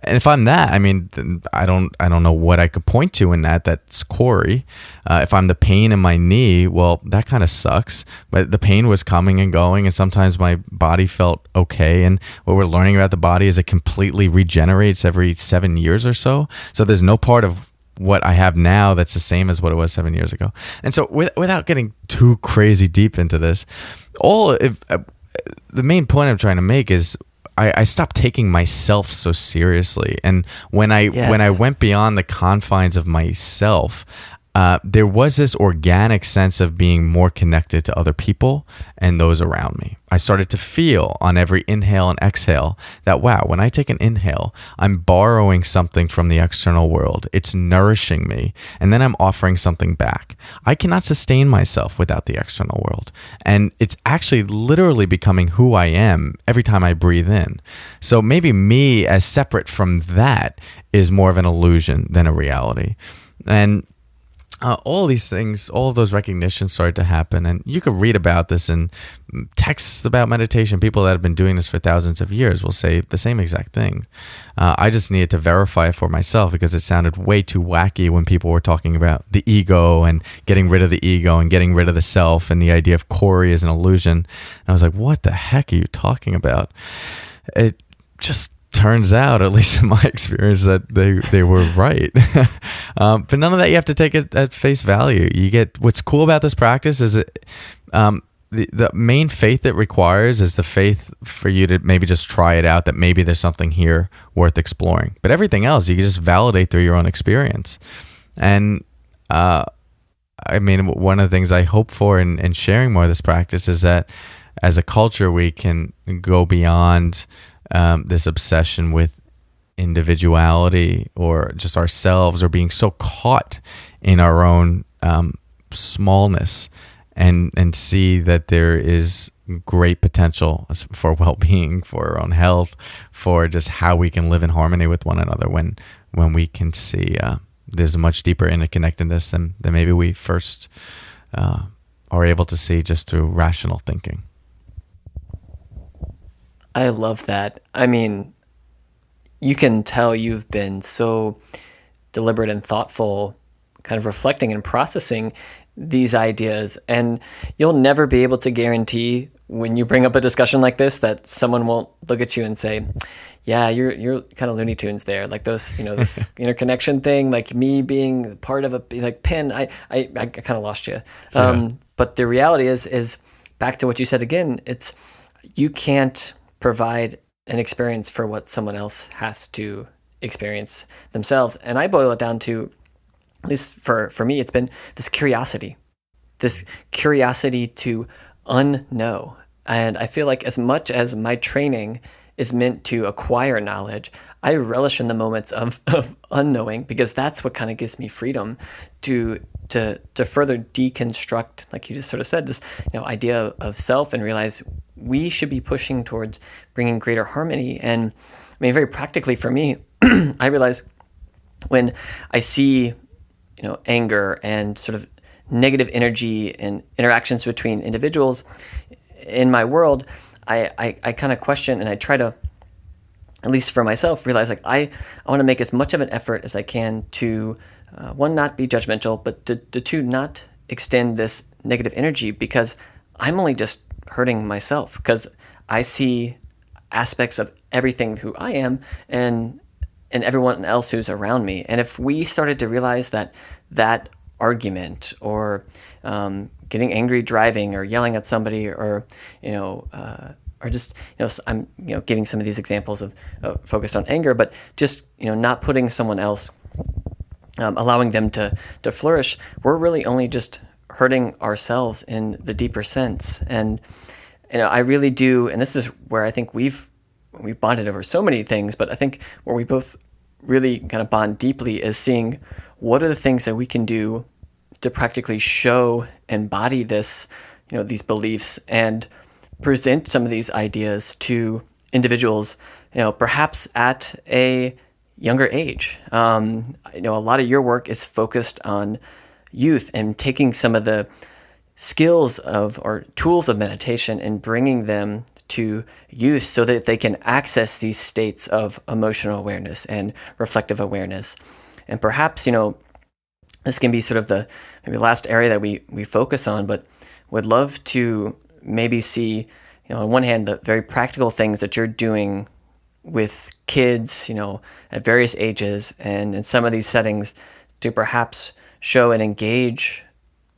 And if I'm that, I mean, I don't know what I could point to in that's Cory. If I'm the pain in my knee, well, that kind of sucks. But the pain was coming and going, and sometimes my body felt okay. And what we're learning about the body is it completely regenerates every 7 years or so. So there's no part of what I have now that's the same as what it was 7 years ago. And so without getting too crazy deep into this, the main point I'm trying to make is I stopped taking myself so seriously. And when I went beyond the confines of myself, there was this organic sense of being more connected to other people and those around me. I started to feel on every inhale and exhale that, wow, when I take an inhale, I'm borrowing something from the external world. It's nourishing me. And then I'm offering something back. I cannot sustain myself without the external world. And it's actually literally becoming who I am every time I breathe in. So maybe me as separate from that is more of an illusion than a reality. And all of these things, all of those recognitions started to happen. And you could read about this in texts about meditation. People that have been doing this for thousands of years will say the same exact thing. I just needed to verify it for myself because it sounded way too wacky when people were talking about the ego and getting rid of the ego and getting rid of the self and the idea of Cory as an illusion. And I was like, what the heck are you talking about? It just turns out, at least in my experience, that they were right. But none of that you have to take it at face value. You get what's cool about this practice is the main faith it requires is the faith for you to maybe just try it out, that maybe there's something here worth exploring. But everything else you can just validate through your own experience. And I mean, one of the things I hope for in sharing more of this practice is that as a culture we can go beyond this obsession with individuality or just ourselves, or being so caught in our own smallness, and see that there is great potential for well-being, for our own health, for just how we can live in harmony with one another when we can see there's a much deeper interconnectedness than maybe we first are able to see just through rational thinking.
I love that. I mean, you can tell you've been so deliberate and thoughtful, kind of reflecting and processing these ideas. And you'll never be able to guarantee when you bring up a discussion like this that someone won't look at you and say, yeah, you're kind of Looney Tunes there. Like those, this interconnection thing, like me being part of a like pin, I kind of lost you.
Yeah.
But the reality is back to what you said again, it's, you can't provide an experience for what someone else has to experience themselves. And I boil it down to, at least for me, it's been this curiosity to unknow. And I feel like as much as my training is meant to acquire knowledge, I relish in the moments of unknowing, because that's what kind of gives me freedom to further deconstruct, like you just sort of said, this idea of self, and realize we should be pushing towards bringing greater harmony. And I mean, very practically for me, I realize when I see anger and sort of negative energy and interactions between individuals in my world, I kind of question, and I try to, at least for myself, realize like I want to make as much of an effort as I can to, one, not be judgmental, but to two, not extend this negative energy, because I'm only just hurting myself, because I see aspects of everything who I am and everyone else who's around me. And if we started to realize that argument or getting angry driving or yelling at somebody or just I'm giving some of these examples of focused on anger, but just not putting someone else, allowing them to flourish, we're really only just hurting ourselves in the deeper sense. And I really do, and this is where I think we've bonded over so many things, but I think where we both really kind of bond deeply is seeing what are the things that we can do to practically show, embody this, these beliefs, and present some of these ideas to individuals, perhaps at a younger age. A lot of your work is focused on youth and taking some of the skills or tools of meditation and bringing them to use so that they can access these states of emotional awareness and reflective awareness. And perhaps, this can be sort of the maybe last area that we focus on, but would love to maybe see, on one hand, the very practical things that you're doing with kids, at various ages and in some of these settings to perhaps show and engage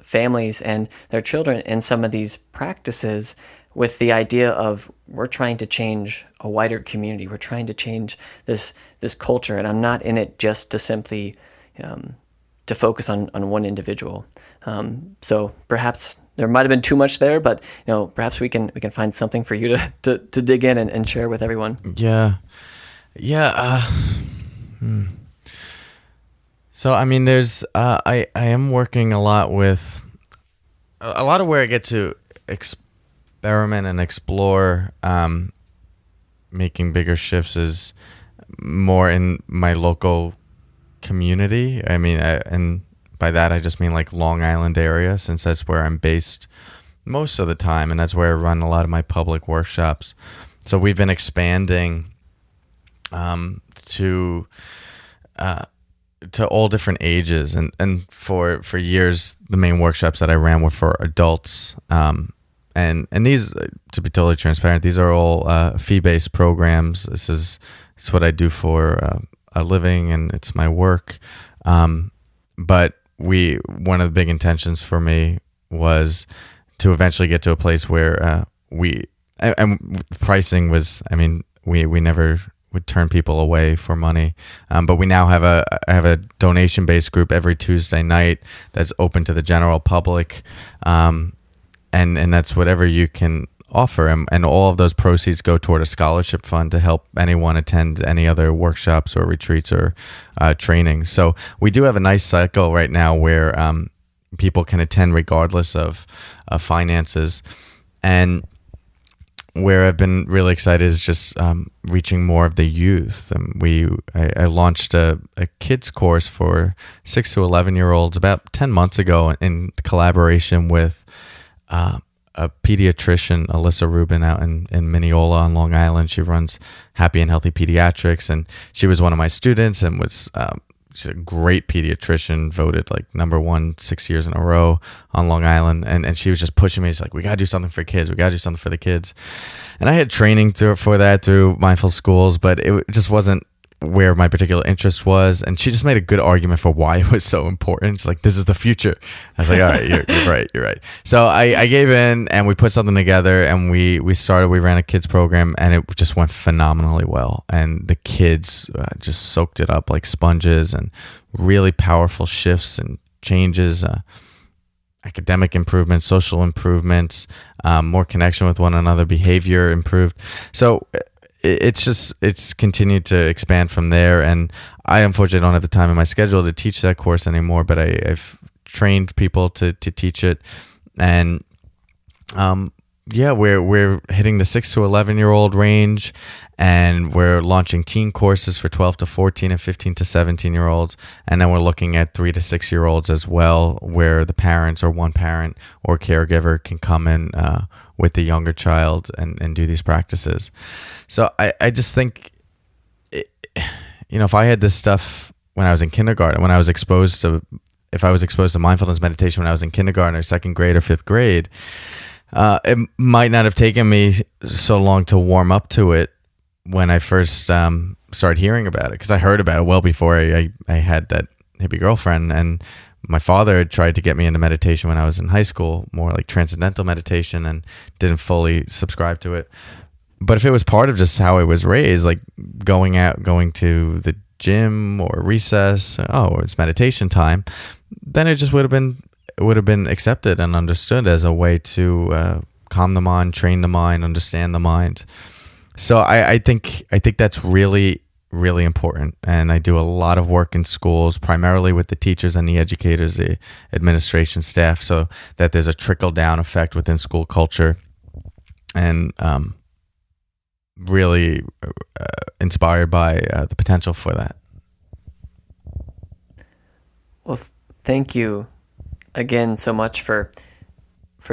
families and their children in some of these practices with the idea of we're trying to change a wider community. We're trying to change this culture, and I'm not in it just to simply to focus on one individual. So perhaps there might have been too much there, but perhaps we can find something for you to dig in and share with everyone.
Yeah. So I mean, there's I am working a lot with a lot of where I get to experiment and explore making bigger shifts is more in my local community. I mean, and by that I just mean like Long Island area, since that's where I'm based most of the time, and that's where I run a lot of my public workshops. So we've been expanding to all different ages, and for years the main workshops that I ran were for adults, and these, to be totally transparent, these are all fee-based programs. It's what I do for a living, and it's my work. But one of the big intentions for me was to eventually get to a place where and pricing was, I mean, we never would turn people away for money, but we now have I have a donation-based group every Tuesday night that's open to the general public, and that's whatever you can offer, and all of those proceeds go toward a scholarship fund to help anyone attend any other workshops or retreats or trainings. So we do have a nice cycle right now where people can attend regardless of finances, and where I've been really excited is just reaching more of the youth. I launched a kids course for 6 to 11-year-olds about 10 months ago in collaboration with a pediatrician, Alyssa Rubin, out in Mineola on Long Island. She runs Happy and Healthy Pediatrics, and she was one of my students and was she's a great pediatrician, voted like #1 6 years in a row on Long Island. And she was just pushing me. She's like, we got to do something for kids. We got to do something for the kids. And I had training for that through Mindful Schools, but it just wasn't where my particular interest was. And she just made a good argument for why it was so important. She's like, this is the future. I was like, all right, you're right. So I gave in, and we put something together, and we ran a kids program, and it just went phenomenally well. And the kids just soaked it up like sponges, and really powerful shifts and changes, academic improvements, social improvements, more connection with one another, behavior improved. So it's continued to expand from there, and I unfortunately don't have the time in my schedule to teach that course anymore, but I've trained people to teach it, and yeah, we're hitting the 6 to 11-year-old range, and we're launching teen courses for 12 to 14 and 15 to 17-year-olds. And then we're looking at 3 to 6-year-olds as well, where the parents or one parent or caregiver can come in with the younger child and do these practices. So I just think, if I had this stuff when I was in kindergarten, if I was exposed to mindfulness meditation when I was in kindergarten or second grade or fifth grade, it might not have taken me so long to warm up to it when I first started hearing about it, because I heard about it well before I had that hippie girlfriend. And my father had tried to get me into meditation when I was in high school, more like transcendental meditation, and didn't fully subscribe to it. But if it was part of just how I was raised, like going to the gym or recess, it's meditation time, then it just would have been accepted and understood as a way to calm the mind, train the mind, understand the mind. So I think that's really, really important. And I do a lot of work in schools, primarily with the teachers and the educators, the administration staff, so that there's a trickle down effect within school culture, and really inspired by the potential for that.
Well, thank you again so much for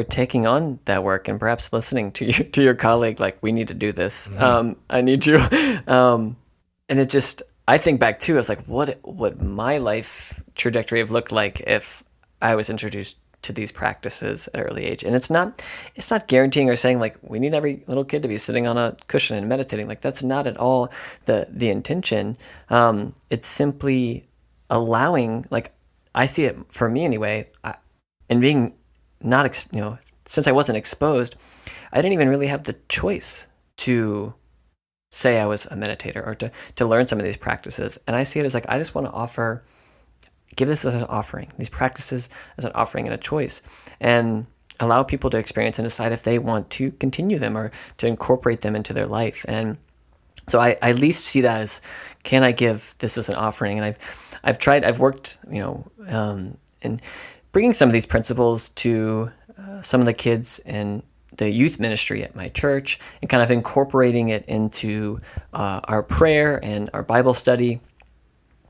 taking on that work, and perhaps listening to your colleague, like, we need to do this. Mm-hmm. I need you. And it just, I think back too, I was like, what my life trajectory have looked like if I was introduced to these practices at an early age. And it's not guaranteeing or saying like we need every little kid to be sitting on a cushion and meditating. Like, that's not at all the intention. It's simply allowing, like, I see it for me anyway, and being not, since I wasn't exposed, I didn't even really have the choice to say I was a meditator or to learn some of these practices. And I see it as like, I just want to give this as an offering, these practices as an offering and a choice, and allow people to experience and decide if they want to continue them or to incorporate them into their life. And so I at least see that as, can I give this as an offering? And I've worked, in bringing some of these principles to some of the kids in the youth ministry at my church, and kind of incorporating it into our prayer and our Bible study.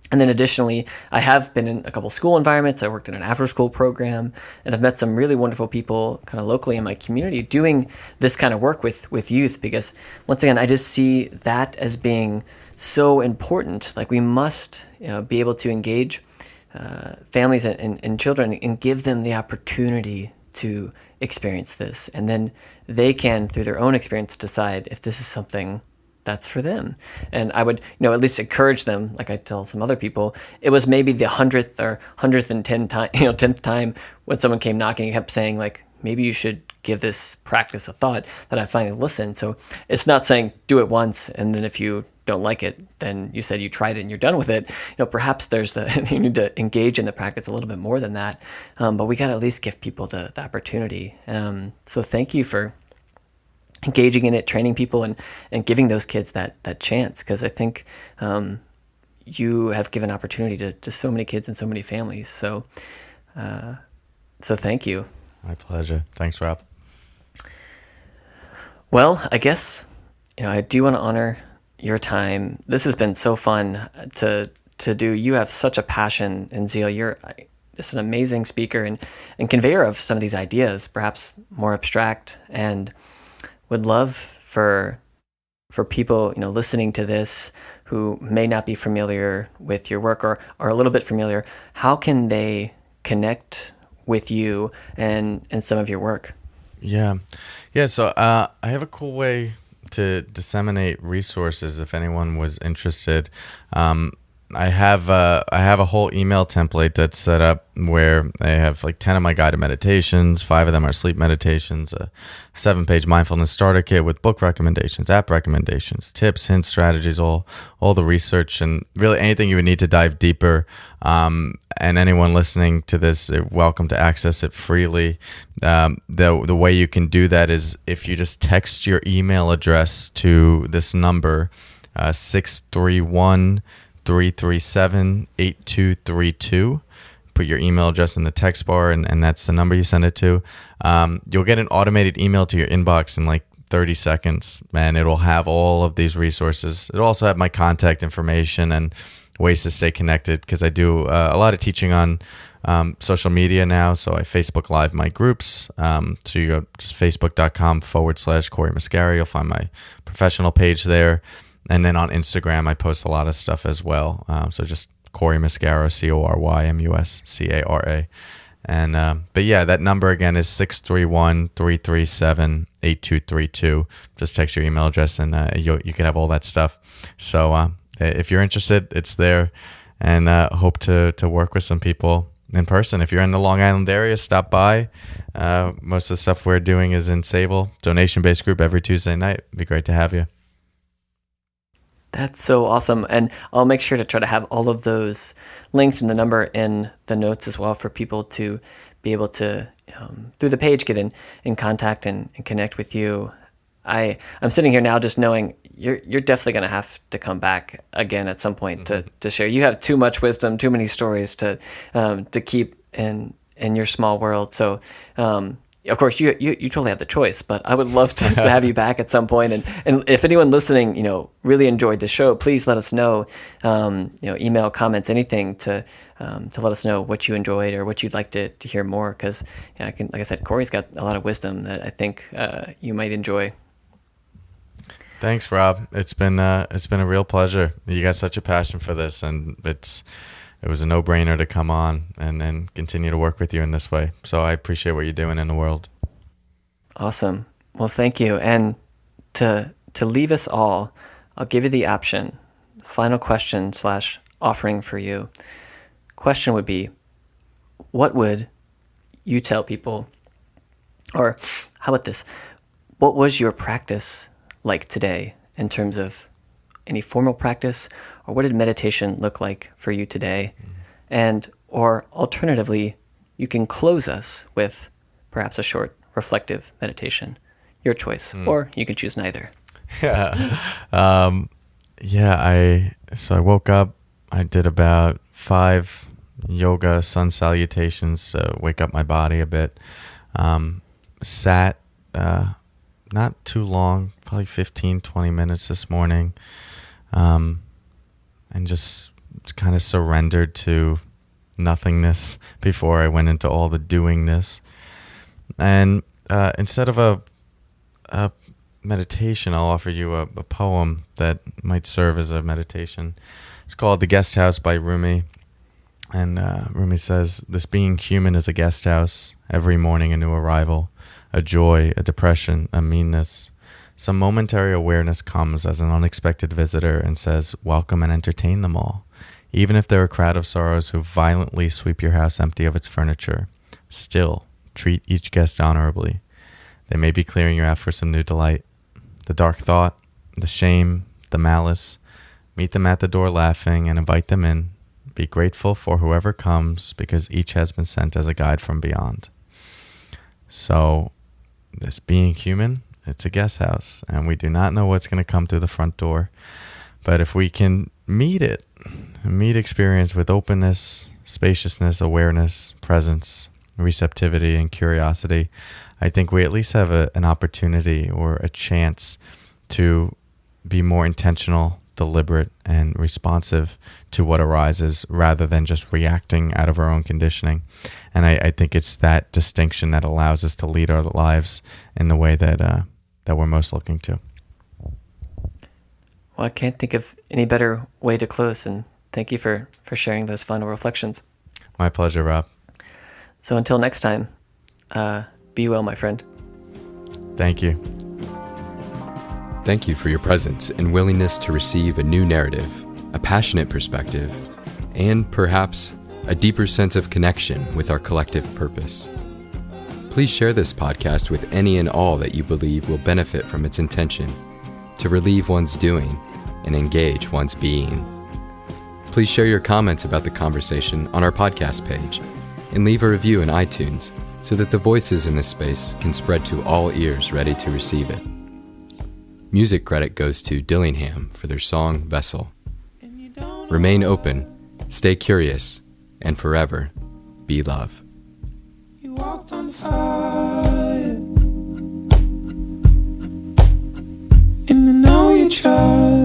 And then additionally, I have been in a couple school environments. I worked in an after-school program, and I've met some really wonderful people kind of locally in my community doing this kind of work with youth, because once again, I just see that as being so important. Like, we must be able to engage families and children and give them the opportunity to experience this. And then they can, through their own experience, decide if this is something that's for them. And I would, at least encourage them, like I tell some other people. It was maybe the 10th time when someone came knocking and kept saying, like, maybe you should give this practice a thought, that I finally listened. So it's not saying do it once, and then if you don't like it, then you said you tried it and you're done with it. Perhaps you need to engage in the practice a little bit more than that. But we got to at least give people the opportunity. So thank you for engaging in it, training people, and giving those kids that chance, because I think you have given opportunity to so many kids and so many families. So thank you.
My pleasure. Thanks, Rob.
Well, I guess I do want to honor your time. This has been so fun to do. You have such a passion and zeal. You're just an amazing speaker and conveyor of some of these ideas, perhaps more abstract, and would love for people listening to this who may not be familiar with your work or are a little bit familiar. How can they connect with you and some of your work? Yeah.
So I have a cool way to disseminate resources if anyone was interested. I have a whole email template that's set up where I have like 10 of my guided meditations. 5 of them are sleep meditations, a 7-page mindfulness starter kit with book recommendations, app recommendations, tips, hints, strategies, all the research, and really anything you would need to dive deeper. And anyone listening to this, are welcome to access it freely. The way you can do that is if you just text your email address to this number, 631-337-8232. put your email address in the text bar, and that's the number you send it to. You'll get an automated email to your inbox in like 30 seconds, and it'll have all of these resources. It'll also have my contact information and ways to stay connected, because I do a lot of teaching on social media now. So I Facebook Live my groups. So you go just facebook.com/Cory Muscara. You'll find my professional page there. And then on Instagram, I post a lot of stuff as well. So just Cory Muscara, CoryMuscara. And but yeah, that number again is 631-337-8232. Just text your email address, and you can have all that stuff. So if you're interested, it's there. And hope to work with some people in person. If you're in the Long Island area, stop by. Most of the stuff we're doing is in Sable, donation-based group every Tuesday night. It'd be great to have you.
That's so awesome. And I'll make sure to try to have all of those links and the number in the notes as well for people to be able to, through the page, get in contact and connect with you. I'm sitting here now just knowing you're definitely going to have to come back again at some point to share. You have too much wisdom, too many stories to keep in your small world. So, of course, you totally have the choice, but I would love to have you back at some point. And if anyone listening, really enjoyed the show, please let us know. Email, comments, anything to let us know what you enjoyed or what you'd like to hear more. Because, like I said, Cory's got a lot of wisdom that I think you might enjoy.
Thanks, Rob. It's been a real pleasure. You got such a passion for this, and it was a no-brainer to come on and continue to work with you in this way. So I appreciate what you're doing in the world.
Awesome. Well, thank you. And to leave us all, I'll give you the option. Final question / offering for you. Question would be, what would you tell people? Or how about this? What was your practice like today in terms of any formal practice, or what did meditation look like for you today? And, or alternatively, you can close us with perhaps a short reflective meditation, your choice, or you can choose neither.
Yeah. So I woke up, I did about 5 yoga sun salutations to wake up my body a bit. Sat, not too long, probably 15-20 minutes this morning, and just kind of surrendered to nothingness before I went into all the doingness. And instead of a meditation, I'll offer you a poem that might serve as a meditation. It's called The Guest House by Rumi. And Rumi says, "This being human is a guest house, every morning a new arrival, a joy, a depression, a meanness. Some momentary awareness comes as an unexpected visitor and says, welcome and entertain them all. Even if they're a crowd of sorrows who violently sweep your house empty of its furniture, still treat each guest honorably. They may be clearing you out for some new delight. The dark thought, the shame, the malice, meet them at the door laughing and invite them in. Be grateful for whoever comes, because each has been sent as a guide from beyond." So this being human, it's a guest house, and we do not know what's going to come through the front door. But if we can meet experience with openness, spaciousness, awareness, presence, receptivity, and curiosity, I think we at least have an opportunity or a chance to be more intentional, deliberate, and responsive to what arises, rather than just reacting out of our own conditioning. And I think it's that distinction that allows us to lead our lives in the way that we're most looking to.
Well, I can't think of any better way to close, and thank you for sharing those final reflections.
My pleasure, Rob.
So until next time, be well, my friend.
Thank you.
Thank you for your presence and willingness to receive a new narrative, a passionate perspective, and perhaps a deeper sense of connection with our collective purpose. Please share this podcast with any and all that you believe will benefit from its intention to relieve one's doing and engage one's being. Please share your comments about the conversation on our podcast page and leave a review in iTunes so that the voices in this space can spread to all ears ready to receive it. Music credit goes to Dillingham for their song Vessel. Remain open, stay curious, and forever be love.
You walked on fire, and I know you tried.